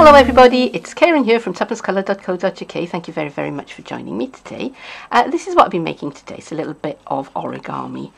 Hello everybody, it's Keren here from tuppencecoloured.co.uk. Thank you very, very much for joining me today. This is what I've been making today. It's a little bit of origami,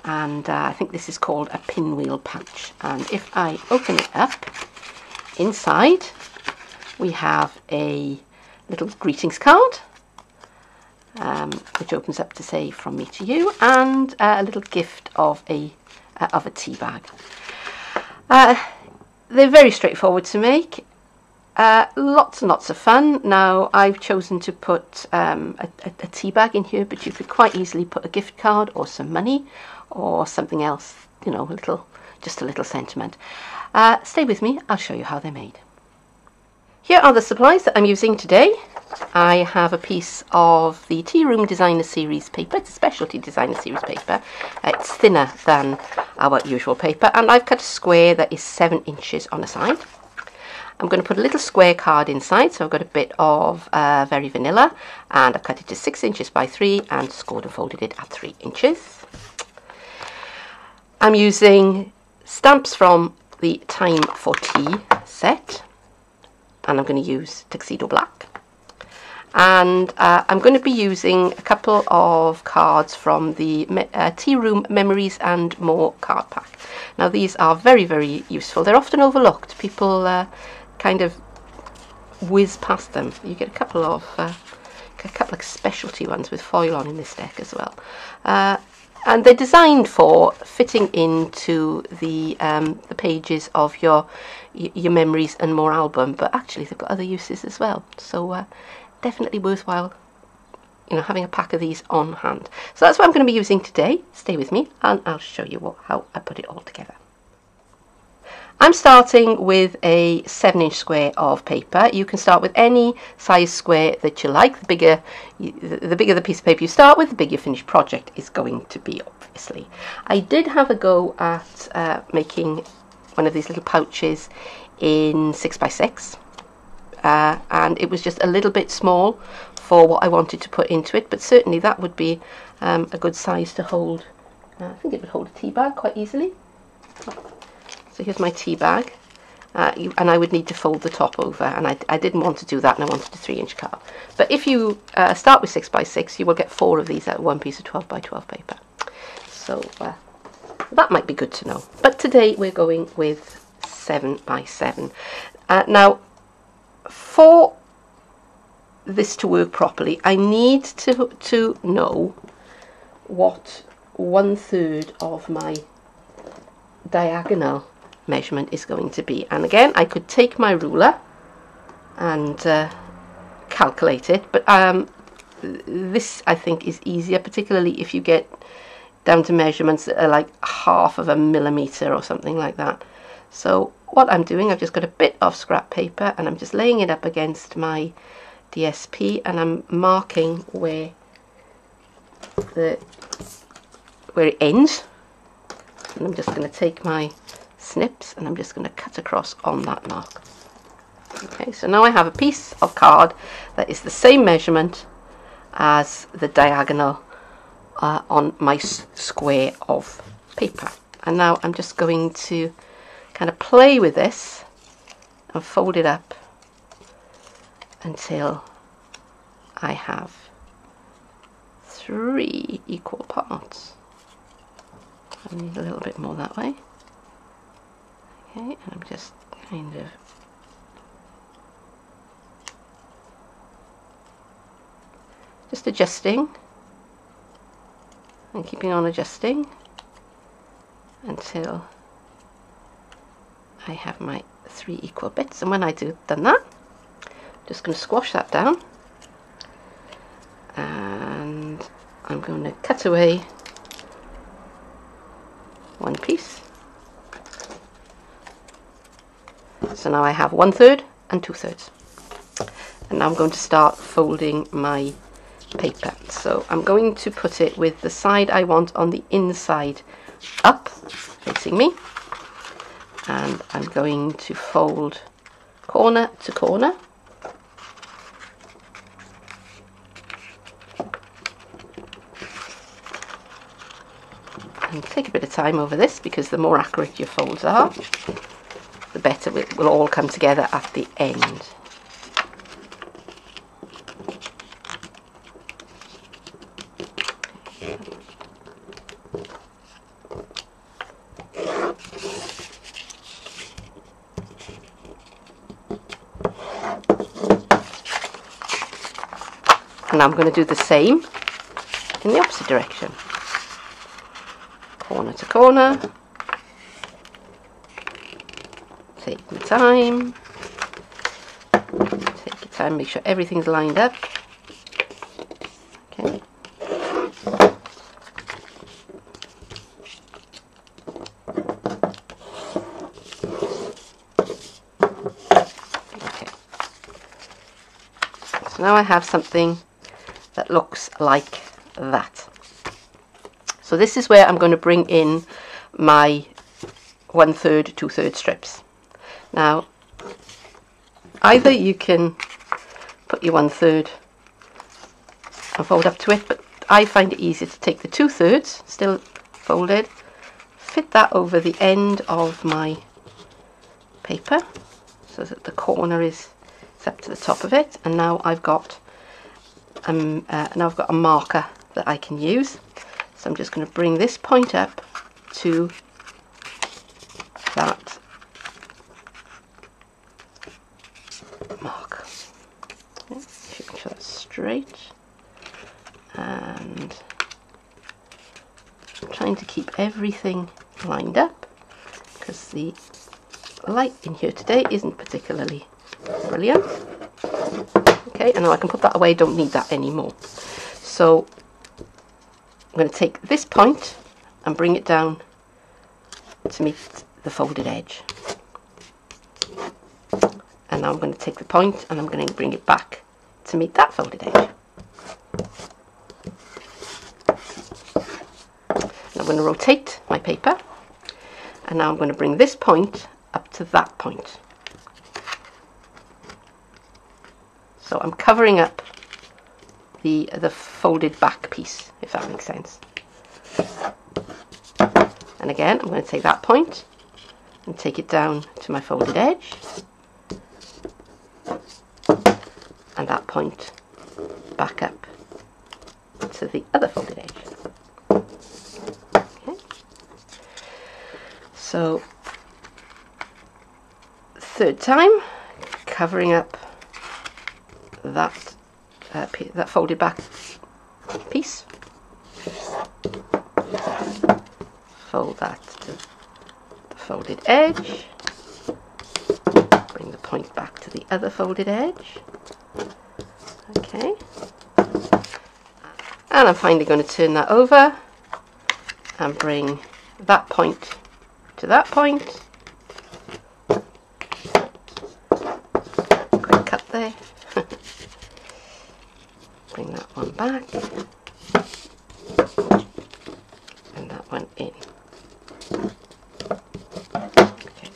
and I think this is called a pinwheel pouch. And if I open it up, inside we have a little greetings card, which opens up to say from me to you, and a little gift of a tea bag. They're very straightforward to make. Lots and lots of fun. Now I've chosen to put a tea bag in here, but you could quite easily put a gift card or some money or something else, you know, just a little sentiment. Stay with me, I'll show you how they're made. Here are the supplies that I'm using today. I have a piece of the Tea Room Designer Series paper. It's a specialty designer series paper. It's thinner than our usual paper, and I've cut a square that is 7 inches on a side. I'm going to put a little square card inside, so I've got a bit of Very Vanilla, and I've cut it to 6 inches by 3 and scored and folded it at 3 inches. I'm using stamps from the Time for Tea set, and I'm going to use Tuxedo Black. And I'm going to be using a couple of cards from the Tea Room Memories and More card pack. Now these are very, very useful. They're often overlooked. People kind of whiz past them. You get a couple of specialty ones with foil on in this deck as well. And they're designed for fitting into the pages of your Memories and More album, but actually they've got other uses as well. So definitely worthwhile, you know, having a pack of these on hand. So that's what I'm going to be using today. Stay with me and I'll show you how I put it all together. I'm starting with a 7-inch square of paper. You can start with any size square that you like. The bigger the piece of paper you start with, the bigger your finished project is going to be, obviously. I did have a go at making one of these little pouches in 6x6. And it was just a little bit small for what I wanted to put into it, but certainly that would be a good size to hold. I think it would hold a tea bag quite easily. So here's my tea bag, and I would need to fold the top over, and I didn't want to do that, and I wanted a 3-inch card. But if you start with 6x6, you will get 4 of these out of one piece of 12x12 paper. So that might be good to know. But today we're going with 7x7. Now, for this to work properly, I need to know what 1/3 of my diagonal measurement is going to be. And again, I could take my ruler and calculate it, but this I think is easier, particularly if you get down to measurements that are like 1/2 millimeter or something like that. So what I'm doing, I've just got a bit of scrap paper and I'm just laying it up against my DSP, and I'm marking where it ends, and I'm just going to take my snips and I'm just going to cut across on that mark. Okay, so now I have a piece of card that is the same measurement as the diagonal on my square of paper. And now I'm just going to kind of play with this and fold it up until I have 3 equal parts. I need a little bit more that way. Okay, and I'm just kind of adjusting and keeping on adjusting until I have my 3 equal bits. And when I done that, I'm just going to squash that down, and I'm going to cut away one piece. So now I have 1/3 and 2/3. And now I'm going to start folding my paper. So I'm going to put it with the side I want on the inside up, facing me. And I'm going to fold corner to corner. And take a bit of time over this, because the more accurate your folds are, the better it will all come together at the end. And I'm going to do the same in the opposite direction. Corner to corner. Take your time. Take your time, make sure everything's lined up. Okay. Okay. So now I have something that looks like that. So this is where I'm going to bring in my 1/3, 2/3 strips. Now, either you can put your 1/3 and fold up to it, but I find it easier to take the 2/3, still folded, fit that over the end of my paper so that the corner is up to the top of it, and now I've got a marker that I can use. So I'm just going to bring this point up to that mark. Okay, make sure that's straight, and I'm trying to keep everything lined up because the light in here today isn't particularly brilliant. Okay, and now I can put that away, don't need that anymore. So I'm going to take this point and bring it down to meet the folded edge. And now I'm going to take the point and I'm going to bring it back to meet that folded edge. And I'm going to rotate my paper, and now I'm going to bring this point up to that point. So I'm covering up the folded back piece, if that makes sense. And again, I'm going to take that point and take it down to my folded edge, and that point back up to the other folded edge. Okay. So, third time, covering up that folded back piece. Fold that to the folded edge. Bring the point back to the other folded edge. Okay. And I'm finally going to turn that over and bring that point to that point. Quick cut there. Bring that one back, and that one in. Okay.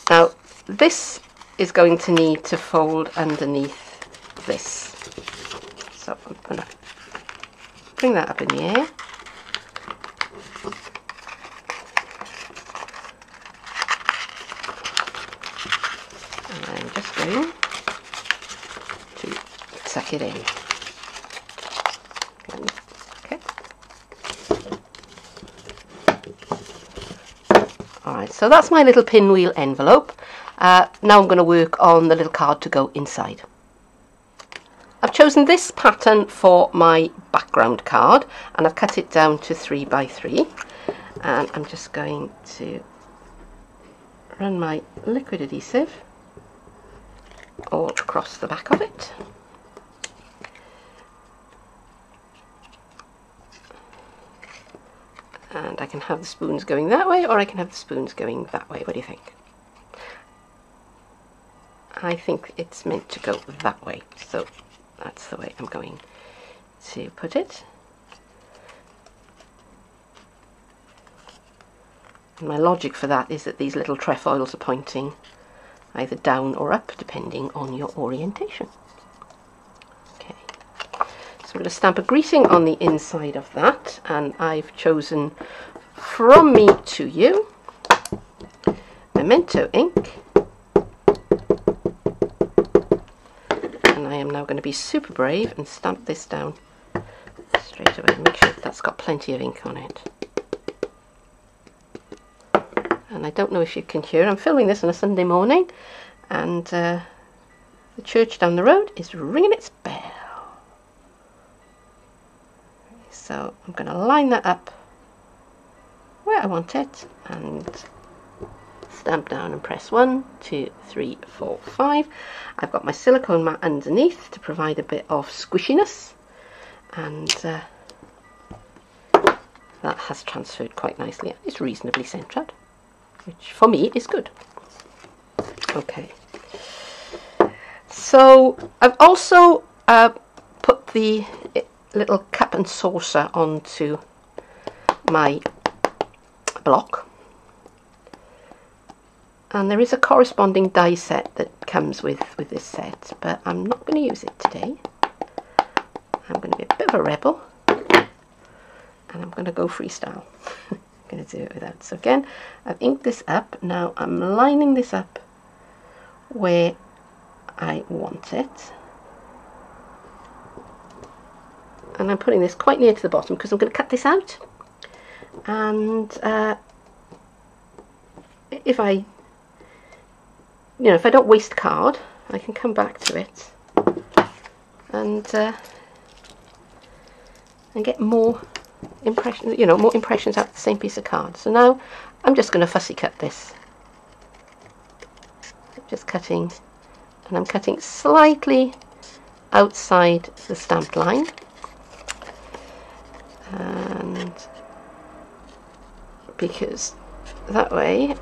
Now, this is going to need to fold underneath this. So I'm going to bring that up in the air. And I'm just going suck it in. Okay. Alright, so that's my little pinwheel envelope. Now I'm going to work on the little card to go inside. I've chosen this pattern for my background card, and I've cut it down to 3 by 3, and I'm just going to run my liquid adhesive all across the back of it. And I can have the spoons going that way, or I can have the spoons going that way. What do you think? I think it's meant to go that way, so that's the way I'm going to put it. And my logic for that is that these little trefoils are pointing either down or up, depending on your orientation. Okay. So I'm going to stamp a greeting on the inside of that, and I've chosen From Me to You. Memento ink, and I am now going to be super brave and stamp this down straight away. Make sure that's got plenty of ink on it. And I don't know if you can hear, I'm filming this on a Sunday morning, and the church down the road is ringing its bell. So I'm going to line that up where I want it and stamp down and press 1, 2, 3, 4, 5. I've got my silicone mat underneath to provide a bit of squishiness, and that has transferred quite nicely. It's reasonably centred, which for me is good. Okay, so I've also put the little cup and saucer onto my block, and there is a corresponding die set that comes with this set, but I'm not going to use it today. I'm going to be a bit of a rebel, and I'm going to go freestyle. I'm going to do it without. So again, I've inked this up. Now I'm lining this up where I want it, and I'm putting this quite near to the bottom because I'm going to cut this out, and if I don't waste card, I can come back to it and get more impressions, more impressions out of the same piece of card. So now I'm just going to fussy cut this. Just cutting, and I'm cutting slightly outside the stamped line, and because that way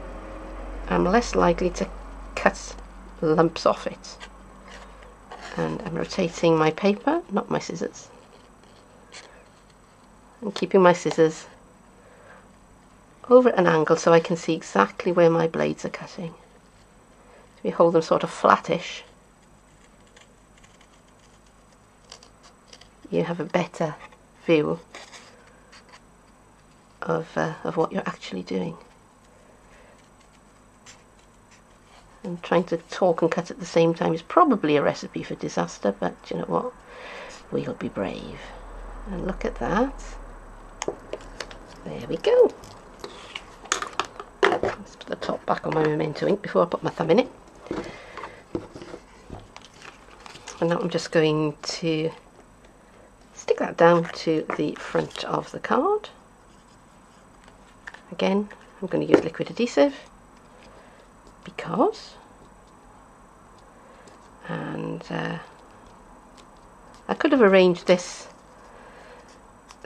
I'm less likely to cut lumps off it. And I'm rotating my paper, not my scissors, and keeping my scissors over at an angle so I can see exactly where my blades are cutting. If you hold them sort of flattish, you have a better view of what you're actually doing. And trying to talk and cut at the same time is probably a recipe for disaster, but you know what? We'll be brave. And look at that. There we go. Let's put the top back on my Memento ink before I put my thumb in it. And now I'm just going to stick that down to the front of the card. Again, I'm going to use liquid adhesive because, and I could have arranged this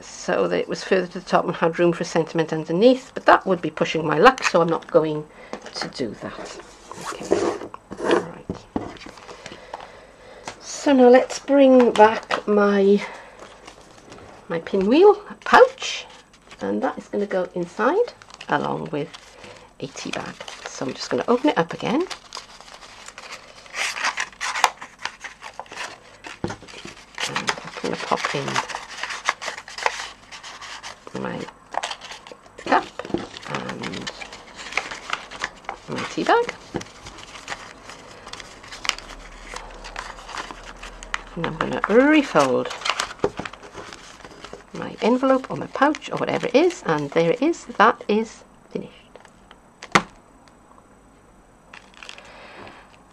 so that it was further to the top and had room for sentiment underneath, but that would be pushing my luck, so I'm not going to do that. Okay, alright. So now let's bring back my pinwheel pouch, and that is going to go inside along with a tea bag. So I'm just going to open it up again. And I'm going to pop in my cup and my tea bag. And I'm going to refold my envelope or my pouch or whatever it is, and there it is. That is finished.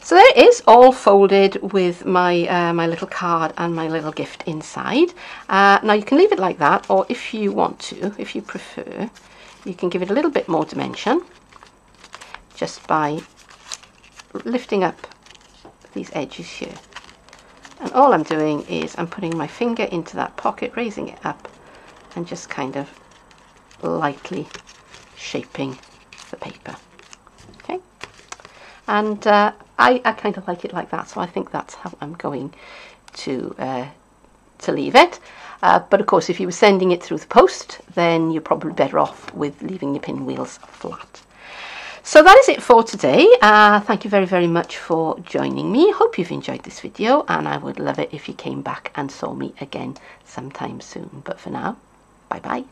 So there it is, all folded with my my little card and my little gift inside. Now you can leave it like that, or if you want to, if you prefer, you can give it a little bit more dimension just by lifting up these edges here. And all I'm doing is I'm putting my finger into that pocket, raising it up, and just kind of lightly shaping the paper. Okay, and I kind of like it like that, so I think that's how I'm going to leave it. But of course, if you were sending it through the post, then you're probably better off with leaving your pinwheels flat. So that is it for today. Thank you very, very much for joining me. Hope you've enjoyed this video, and I would love it if you came back and saw me again sometime soon. But for now, bye bye.